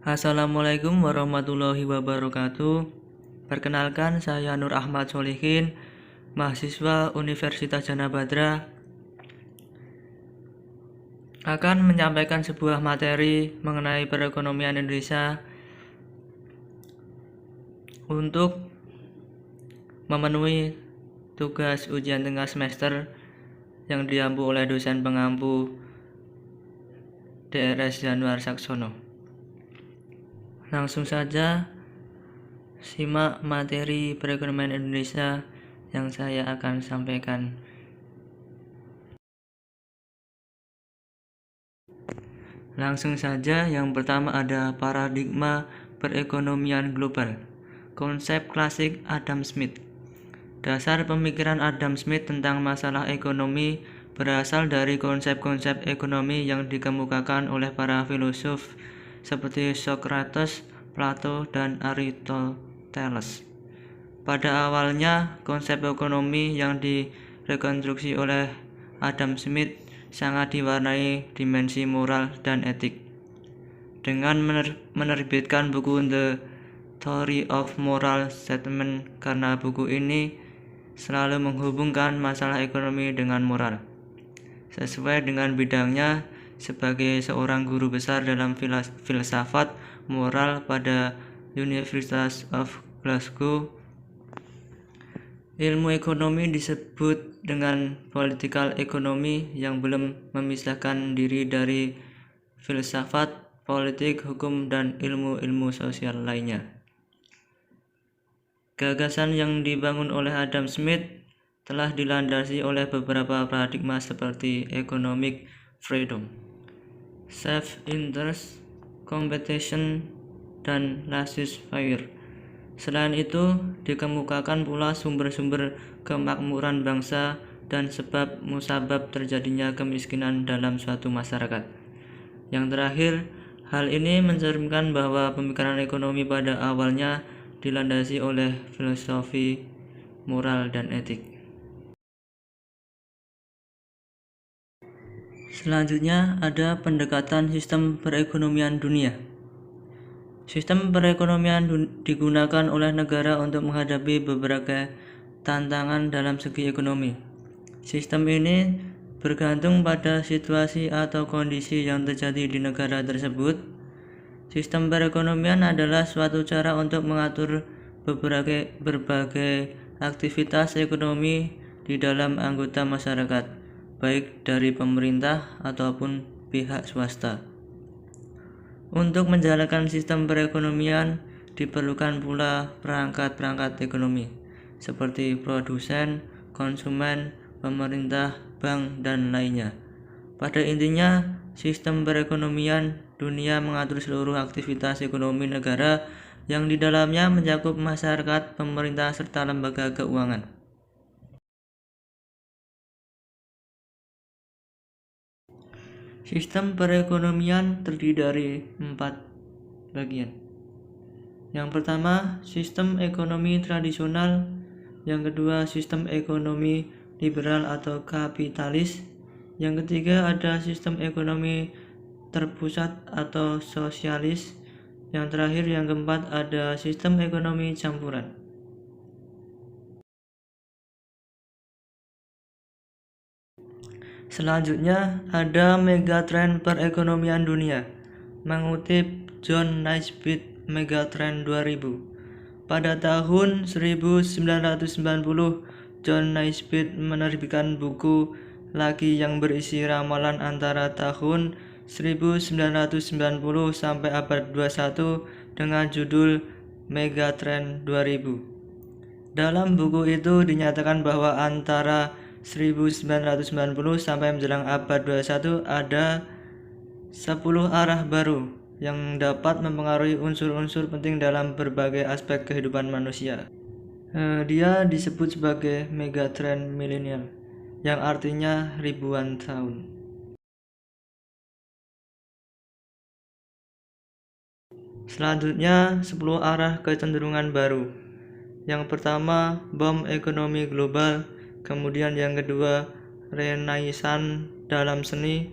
Assalamualaikum warahmatullahi wabarakatuh. Perkenalkan, saya Nur Ahmad Solihin, mahasiswa Universitas Jana Badra, akan menyampaikan sebuah materi mengenai perekonomian Indonesia untuk memenuhi tugas ujian tengah semester yang diampu oleh dosen pengampu DRS Januar Saksono. Langsung saja simak materi perekonomian Indonesia yang saya akan sampaikan. Langsung saja, yang pertama ada paradigma perekonomian global. Konsep klasik Adam Smith. Dasar pemikiran Adam Smith tentang masalah ekonomi berasal dari konsep-konsep ekonomi yang dikemukakan oleh para filosof seperti Socrates, Plato, dan Aristoteles. Pada awalnya, konsep ekonomi yang direkonstruksi oleh Adam Smith sangat diwarnai dimensi moral dan etik. Dengan menerbitkan buku The Theory of Moral Statement, karena buku ini selalu menghubungkan masalah ekonomi dengan moral. Sesuai dengan bidangnya sebagai seorang guru besar dalam filsafat moral pada University of Glasgow, ilmu ekonomi disebut dengan political economy yang belum memisahkan diri dari filsafat, politik, hukum, dan ilmu-ilmu sosial lainnya. Gagasan yang dibangun oleh Adam Smith telah dilandasi oleh beberapa paradigma seperti economic freedom, self-interest, competition, dan laissez-faire. Selain itu, dikemukakan pula sumber-sumber kemakmuran bangsa dan sebab musabab terjadinya kemiskinan dalam suatu masyarakat. Yang terakhir, hal ini mencerminkan bahwa pemikiran ekonomi pada awalnya dilandasi oleh filosofi moral dan etik. Selanjutnya ada pendekatan sistem perekonomian dunia. Sistem perekonomian digunakan oleh negara untuk menghadapi beberapa tantangan dalam segi ekonomi. Sistem ini bergantung pada situasi atau kondisi yang terjadi di negara tersebut. Sistem perekonomian adalah suatu cara untuk mengatur berbagai aktivitas ekonomi di dalam anggota masyarakat, baik dari pemerintah ataupun pihak swasta. Untuk menjalankan sistem perekonomian diperlukan pula perangkat-perangkat ekonomi seperti produsen, konsumen, pemerintah, bank, dan lainnya. Pada intinya, sistem perekonomian dunia mengatur seluruh aktivitas ekonomi negara yang di dalamnya mencakup masyarakat, pemerintah, serta lembaga keuangan. Sistem perekonomian terdiri dari 4 bagian. Yang pertama, sistem ekonomi tradisional. Yang kedua, sistem ekonomi liberal atau kapitalis. Yang ketiga, ada sistem ekonomi terpusat atau sosialis. Yang terakhir, yang keempat, ada sistem ekonomi campuran. Selanjutnya ada megatrend perekonomian dunia. Mengutip John Naisbitt Megatrend 2000. Pada tahun 1990, John Naisbitt menerbitkan buku lagi yang berisi ramalan antara tahun 1990 sampai abad 21 dengan judul Megatrend 2000. Dalam buku itu dinyatakan bahwa antara 1990 sampai menjelang abad 21 ada 10 arah baru yang dapat mempengaruhi unsur-unsur penting dalam berbagai aspek kehidupan manusia. Dia disebut sebagai megatrend milenial, yang artinya ribuan tahun. Selanjutnya 10 arah kecenderungan baru. Yang pertama, bom ekonomi global. Kemudian yang kedua, renaissance dalam seni.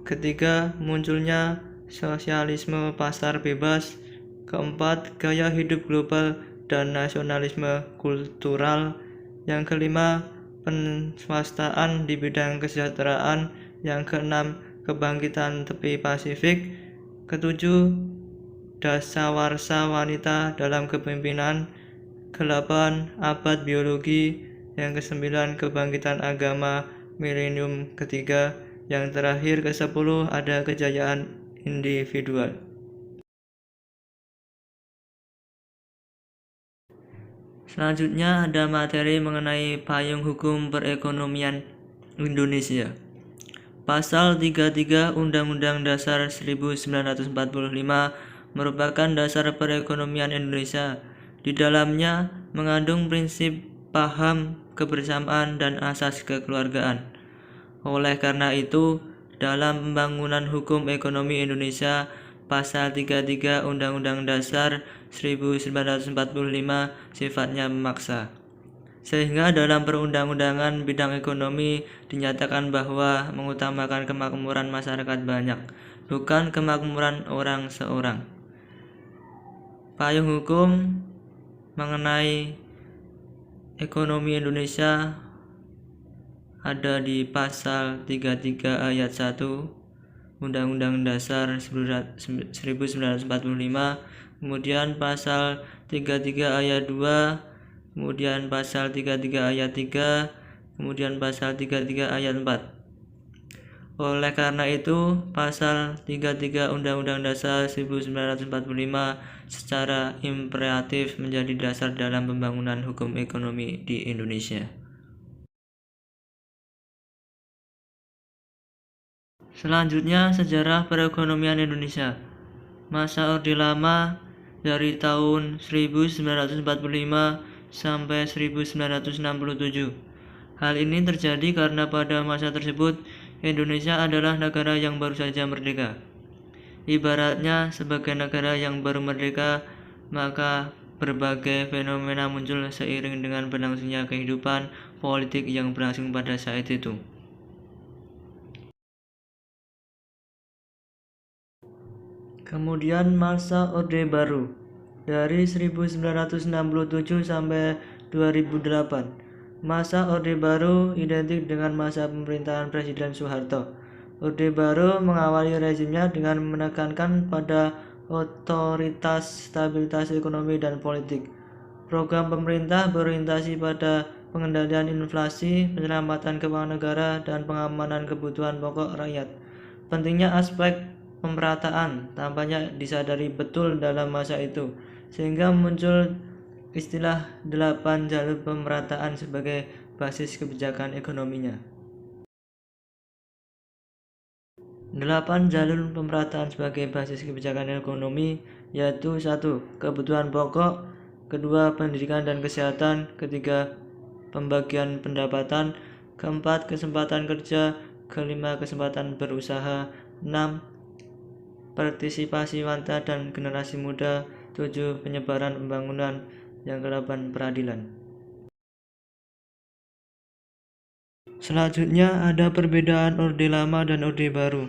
Ketiga, munculnya sosialisme pasar bebas. Keempat, gaya hidup global dan nasionalisme kultural. Yang kelima, penswastaan di bidang kesejahteraan. Yang keenam, kebangkitan tepi Pasifik. Ketujuh, dasawarsa wanita dalam kepemimpinan. Kedelapan, abad biologi. Yang kesembilan, kebangkitan agama milenium ketiga. Yang terakhir ke-10 ada kejayaan individual. Selanjutnya ada materi mengenai payung hukum perekonomian Indonesia. Pasal 33 Undang-Undang Dasar 1945 merupakan dasar perekonomian Indonesia. Di dalamnya mengandung prinsip paham kebersamaan dan asas kekeluargaan. Oleh karena itu, dalam pembangunan hukum ekonomi Indonesia, Pasal 33 Undang-Undang Dasar 1945 sifatnya memaksa. Sehingga dalam perundang-undangan bidang ekonomi dinyatakan bahwa mengutamakan kemakmuran masyarakat banyak, bukan kemakmuran orang seorang. Payung hukum mengenai ekonomi Indonesia ada di Pasal 33 ayat 1 Undang-Undang Dasar 1945, kemudian Pasal 33 ayat 2, kemudian Pasal 33 ayat 3, kemudian Pasal 33 ayat 4. Oleh karena itu, Pasal 33 Undang-Undang Dasar 1945 secara imperatif menjadi dasar dalam pembangunan hukum ekonomi di Indonesia. Selanjutnya, sejarah perekonomian Indonesia. Masa Orde Lama dari tahun 1945 sampai 1967. Hal ini terjadi karena pada masa tersebut Indonesia adalah negara yang baru saja merdeka. Ibaratnya sebagai negara yang baru merdeka, maka berbagai fenomena muncul seiring dengan berlangsungnya kehidupan politik yang berlangsung pada saat itu. Kemudian masa Orde Baru dari 1967 sampai 2008. Masa Orde Baru identik dengan masa pemerintahan Presiden Soeharto. Orde Baru mengawali rezimnya dengan menekankan pada otoritas, stabilitas ekonomi dan politik. Program pemerintah berorientasi pada pengendalian inflasi, penyelamatan keuangan negara, dan pengamanan kebutuhan pokok rakyat. Pentingnya aspek pemerataan tampaknya disadari betul dalam masa itu, sehingga muncul istilah 8 jalur pemerataan sebagai basis kebijakan ekonominya. 8 jalur pemerataan sebagai basis kebijakan ekonomi yaitu 1. Kebutuhan pokok, 2. Pendidikan dan kesehatan, 3. Pembagian pendapatan, 4. Kesempatan kerja, 5. Kesempatan berusaha, 6. Partisipasi wanita dan generasi muda, 7. Penyebaran pembangunan, yang ke-8 peradilan. Selanjutnya ada perbedaan Orde Lama dan Orde Baru.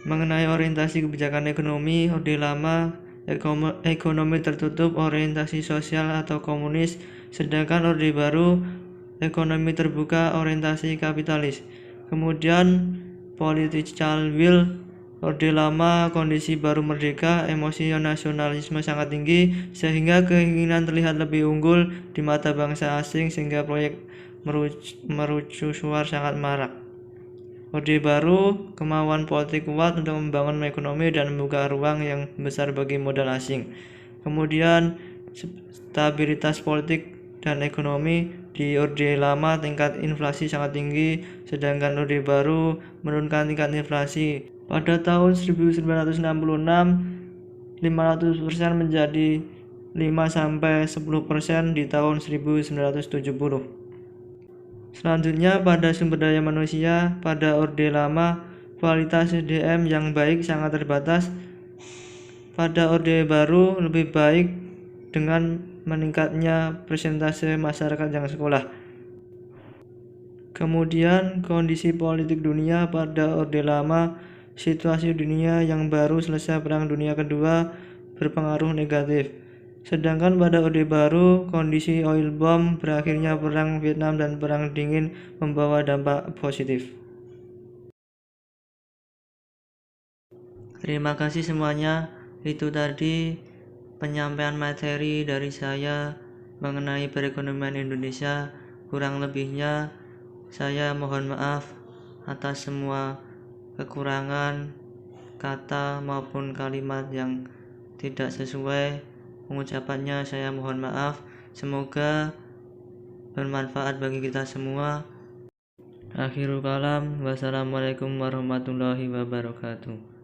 Mengenai orientasi kebijakan ekonomi, Orde Lama ekonomi tertutup, orientasi sosial atau komunis, sedangkan Orde Baru ekonomi terbuka, orientasi kapitalis. Kemudian political will. Orde Lama kondisi baru merdeka, emosi nasionalisme sangat tinggi sehingga keinginan terlihat lebih unggul di mata bangsa asing sehingga proyek mercusuar sangat marak. Orde Baru kemauan politik kuat untuk membangun ekonomi dan membuka ruang yang besar bagi modal asing. Kemudian stabilitas politik dan ekonomi. Di Orde Lama tingkat inflasi sangat tinggi, sedangkan Orde Baru menurunkan tingkat inflasi. Pada tahun 1966, 500% menjadi 5-10% di tahun 1970. Selanjutnya pada sumber daya manusia, pada Orde Lama kualitas SDM yang baik sangat terbatas. Pada Orde Baru lebih baik dengan meningkatnya persentase masyarakat yang sekolah. Kemudian kondisi politik dunia pada Orde Lama situasi dunia yang baru selesai Perang Dunia Kedua berpengaruh negatif. Sedangkan pada Orde Baru, kondisi oil bomb, berakhirnya Perang Vietnam dan Perang Dingin membawa dampak positif. Terima kasih semuanya. Itu tadi penyampaian materi dari saya mengenai perekonomian Indonesia. Kurang lebihnya saya mohon maaf atas semua kekurangan kata maupun kalimat yang tidak sesuai pengucapannya. Saya mohon maaf. Semoga bermanfaat bagi kita semua. Akhirul kalam, wassalamualaikum warahmatullahi wabarakatuh.